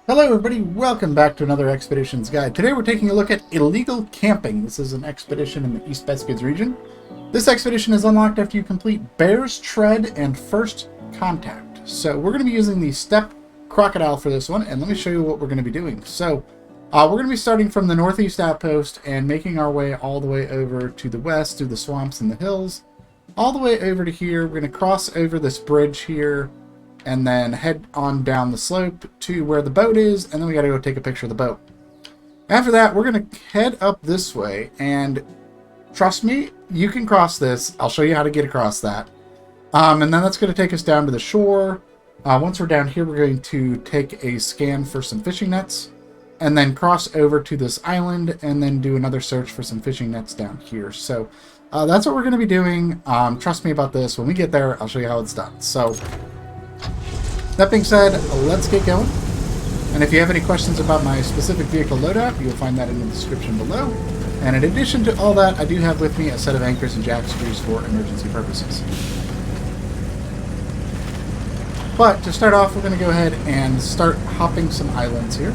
Hello everybody, welcome back to another Expeditions Guide. Today we're taking a look at illegal camping. This is an expedition in the East Beskids region. This expedition is unlocked after you complete Bear's Tread and First Contact. So we're going to be using the Step Crocodile for this one, and let me show you what we're going to be doing. So we're going to be starting from the northeast outpost and making our way all the way over to the west through the swamps and the hills. All the way over to here, we're going to cross over this bridge here, and then head on down the slope to where the boat is, and then we gotta go take a picture of the boat. After that, we're gonna head up this way, and trust me, you can cross this. I'll show you how to get across that. And then that's gonna take us down to the shore. Once we're down here, we're going to take a scan for some fishing nets, and then cross over to this island, and then do another search for some fishing nets down here. So that's what we're gonna be doing. Trust me about this. When we get there, I'll show you how it's done. So that being said, let's get going. And if you have any questions about my specific vehicle loadout, you'll find that in the description below. And in addition to all that, I do have with me a set of anchors and jack screws for emergency purposes. But to start off, we're going to go ahead and start hopping some islands here.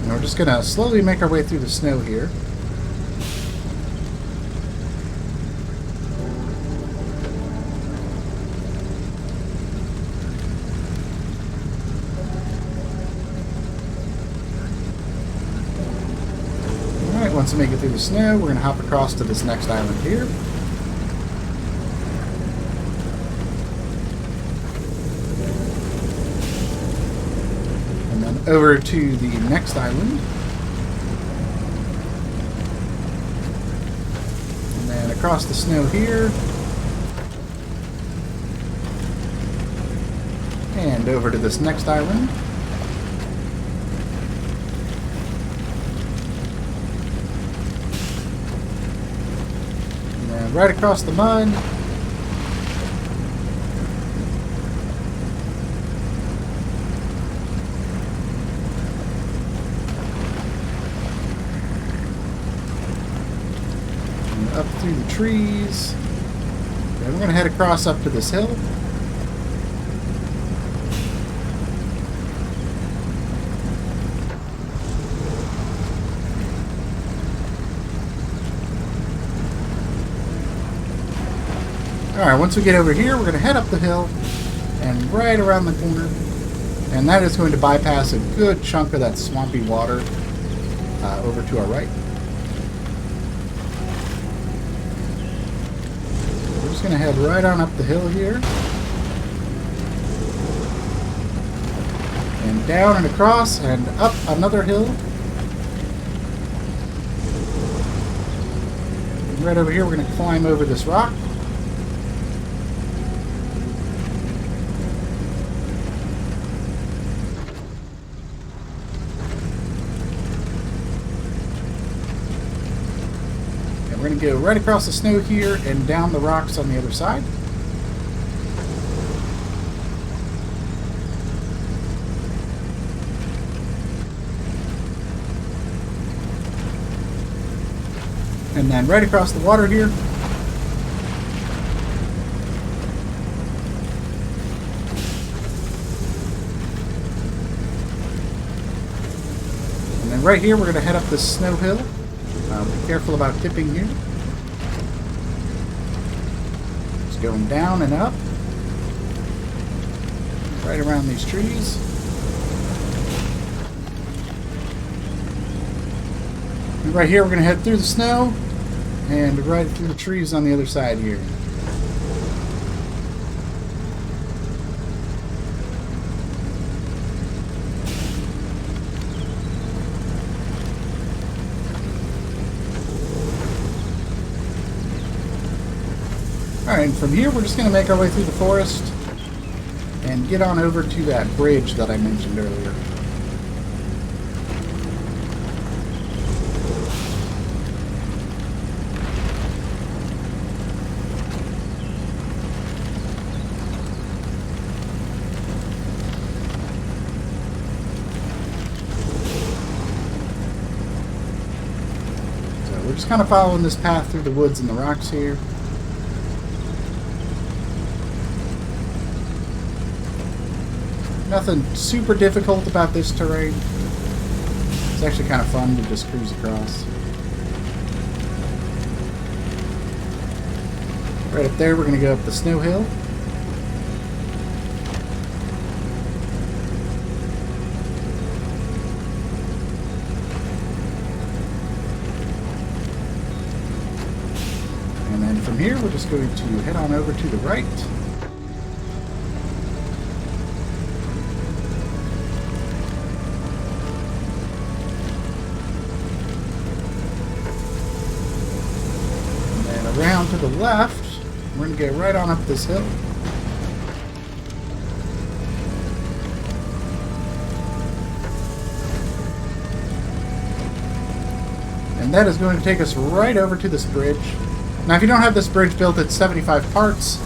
We're just going to slowly make our way through the snow here. Alright, once we make it through the snow, we're going to hop across to this next island here. Over to the next island. And then across the snow here. And over to this next island. And then right across the mud. Up through the trees. And we're going to head across up to this hill. Alright, once we get over here, we're going to head up the hill and right around the corner. And that is going to bypass a good chunk of that swampy water over to our right. Just going to head right on up the hill here. And down and across and up another hill. And right over here we're going to climb over this rock. We're going to go right across the snow here and down the rocks on the other side. And then right across the water here. And then right here we're going to head up this snow hill. Be careful about tipping here. Just going down and up. Right around these trees. And right here we're going to head through the snow and right through the trees on the other side here. Alright, and from here we're just going to make our way through the forest and get on over to that bridge that I mentioned earlier. we're just kind of following this path through the woods and the rocks here. Nothing super difficult about this terrain. It's actually kind of fun to just cruise across. Right up there, we're going to go up the snow hill. And then from here, we're just going to head on over to the right. Around to the left, we're going to get right on up this hill. And that is going to take us right over to this bridge. Now, if you don't have this bridge built, it's 75 parts.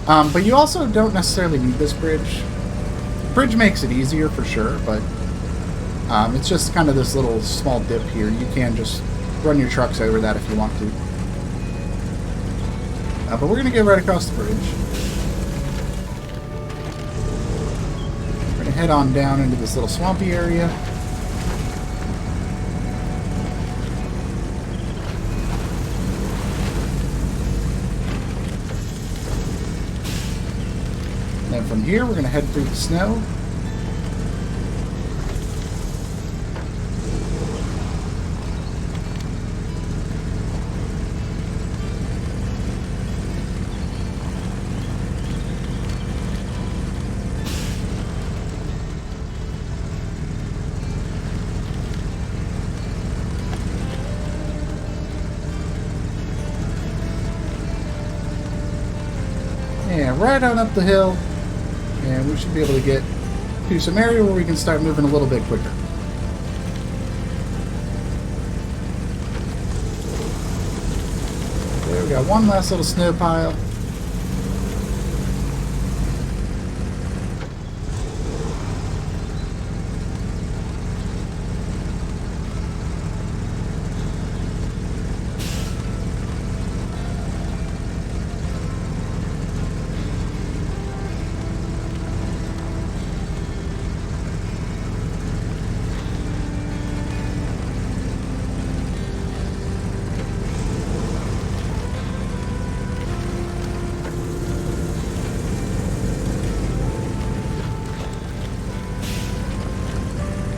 But you also don't necessarily need this bridge. The bridge makes it easier for sure, but it's just kind of this little small dip here. You can just run your trucks over that if you want to. But we're going to get right across the bridge. We're going to head on down into this little swampy area. And then from here, we're going to head through the snow. Yeah, right on up the hill, and we should be able to get to some area where we can start moving a little bit quicker. There, we got one last little snow pile.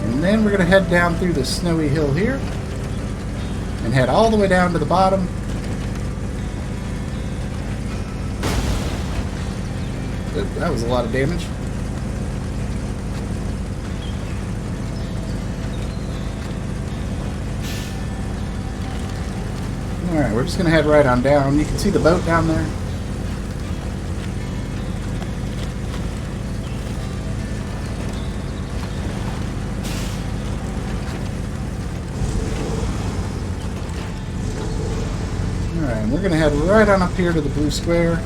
And then we're going to head down through the snowy hill here and head all the way down to the bottom. That was a lot of damage. Alright, we're just going to head right on down. You can see the boat down there. Alright, we're going to head right on up here to the blue square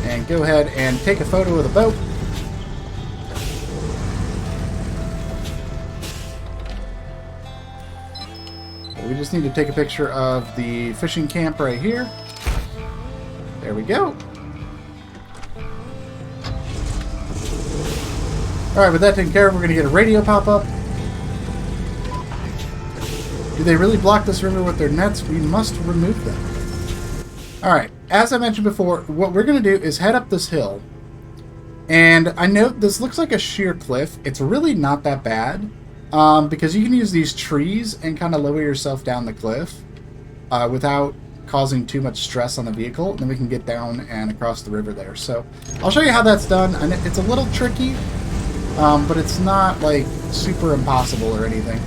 and go ahead and take a photo of the boat. We just need to take a picture of the fishing camp right here. There we go. Alright, with that taken care of, we're going to get a radio pop up. Do they really block this river with their nets? We must remove them. Alright, as I mentioned before, what we're going to do is head up this hill. And I know this looks like a sheer cliff. It's really not that bad. Because you can use these trees and kind of lower yourself down the cliff without causing too much stress on the vehicle. And then we can get down and across the river there. So I'll show you how that's done. And it's a little tricky, but it's not like super impossible or anything.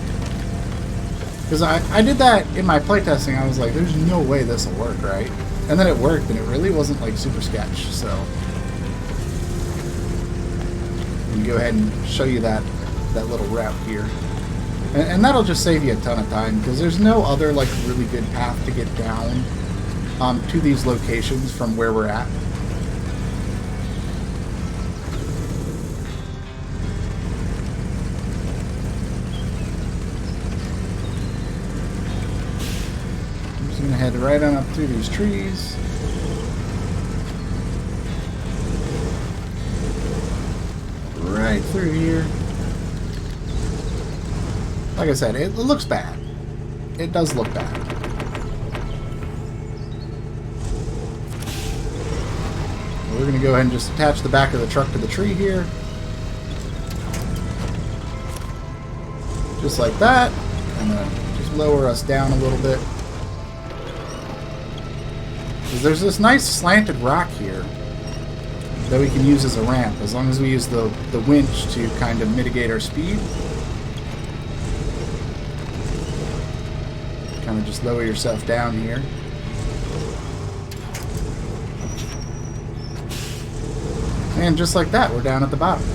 Because I did that in my playtesting. I was like, there's no way this will work, right? And then it worked, and it really wasn't like super sketch. So I can go ahead and show you that little route here, and that'll just save you a ton of time because there's no other like really good path to get down to these locations from where we're at. going to head right on up through these trees. Right through here. Like I said, it looks bad. It does look bad. We're going to go ahead and just attach the back of the truck to the tree here. Just like that. And just lower us down a little bit. Because there's this nice slanted rock here that we can use as a ramp, as long as we use the winch to kind of mitigate our speed. Kind of just lower yourself down here. And just like that, we're down at the bottom.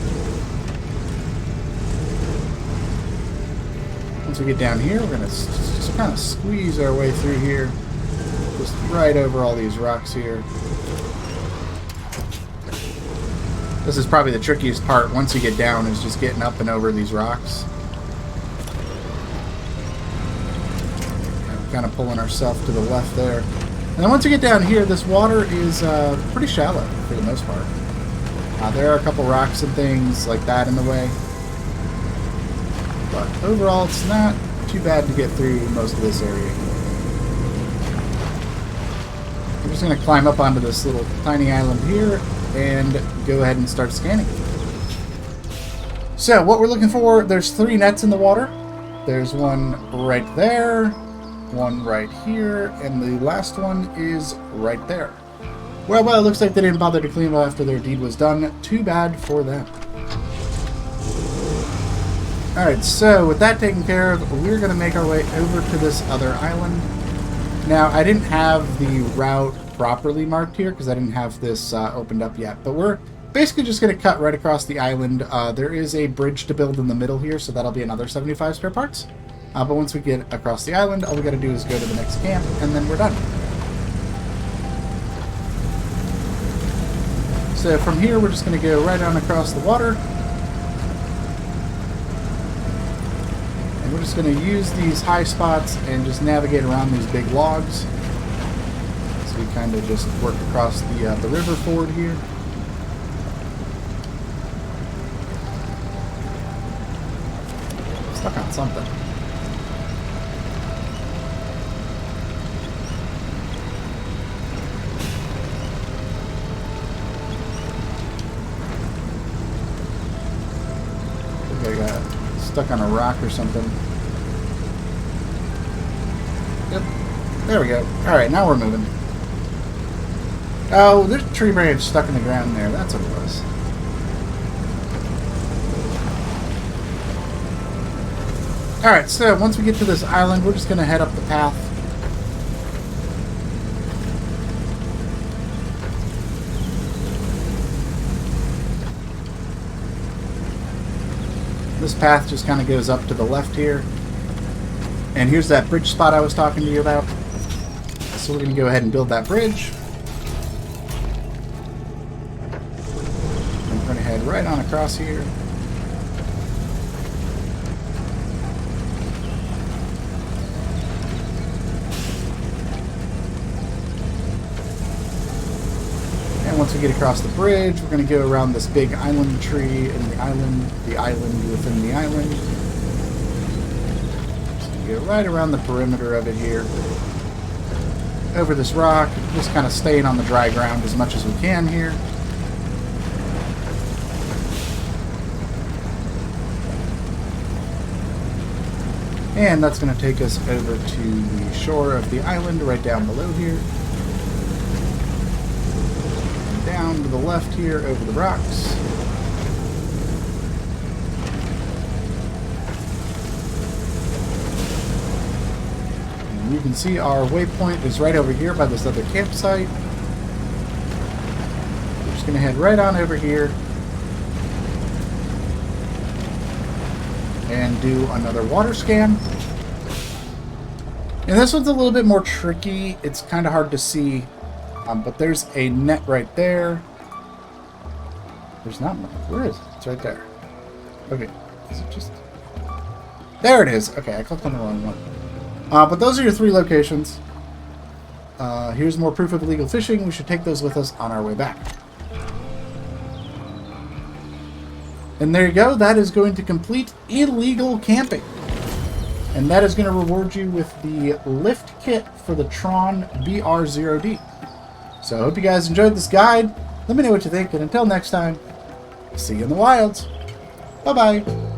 Once we get down here, we're going to just kind of squeeze our way through here. Just right over all these rocks here. This is probably the trickiest part once you get down, is just getting up and over these rocks. Kind of pulling ourselves to the left there. And then once you get down here, this water is pretty shallow for the most part. There are a couple rocks and things like that in the way. But overall, it's not too bad to get through most of this area. We're just going to climb up onto this little tiny island here and go ahead and start scanning. So, what we're looking for, there's 3 nets in the water. There's one right there, one right here, and the last one is right there. Well, it looks like they didn't bother to clean up after their deed was done. Too bad for them. Alright, so with that taken care of, we're going to make our way over to this other island. Now, I didn't have the route properly marked here because I didn't have this opened up yet, but we're basically just going to cut right across the island. There is a bridge to build in the middle here, so that'll be another 75 spare parts. But once we get across the island, all we got to do is go to the next camp, and then we're done. So from here, we're just going to go right on across the water. And we're just going to use these high spots and just navigate around these big logs. So we kind of just work across the river ford here. Stuck on something. I got stuck on a rock or something. Yep. There we go. Alright, now we're moving. Oh, there's a tree branch stuck in the ground there. That's what it was. Alright, so once we get to this island, we're just going to head up the path. This path just kind of goes up to the left here. And here's that bridge spot I was talking to you about. So we're going to go ahead and build that bridge. And we're going to head right on across here. And once we get across the bridge, we're going to go around this big island tree and the island within the island. So you go right around the perimeter of it here. Over this rock, just kind of staying on the dry ground as much as we can here. And that's going to take us over to the shore of the island right down below here. Down to the left here over the rocks. And you can see our waypoint is right over here by this other campsite. We're just going to head right on over here and do another water scan. And this one's a little bit more tricky. It's kind of hard to see. But there's a net right there. There's not one. Where is it? It's right there. Okay. Is it just... There it is. Okay, I clicked on the wrong one. But those are your 3 locations. Here's more proof of illegal fishing. We should take those with us on our way back. And there you go. That is going to complete illegal camping. And that is going to reward you with the lift kit for the Tron BR0D. So I hope you guys enjoyed this guide. Let me know what you think. And until next time, see you in the wilds. Bye-bye.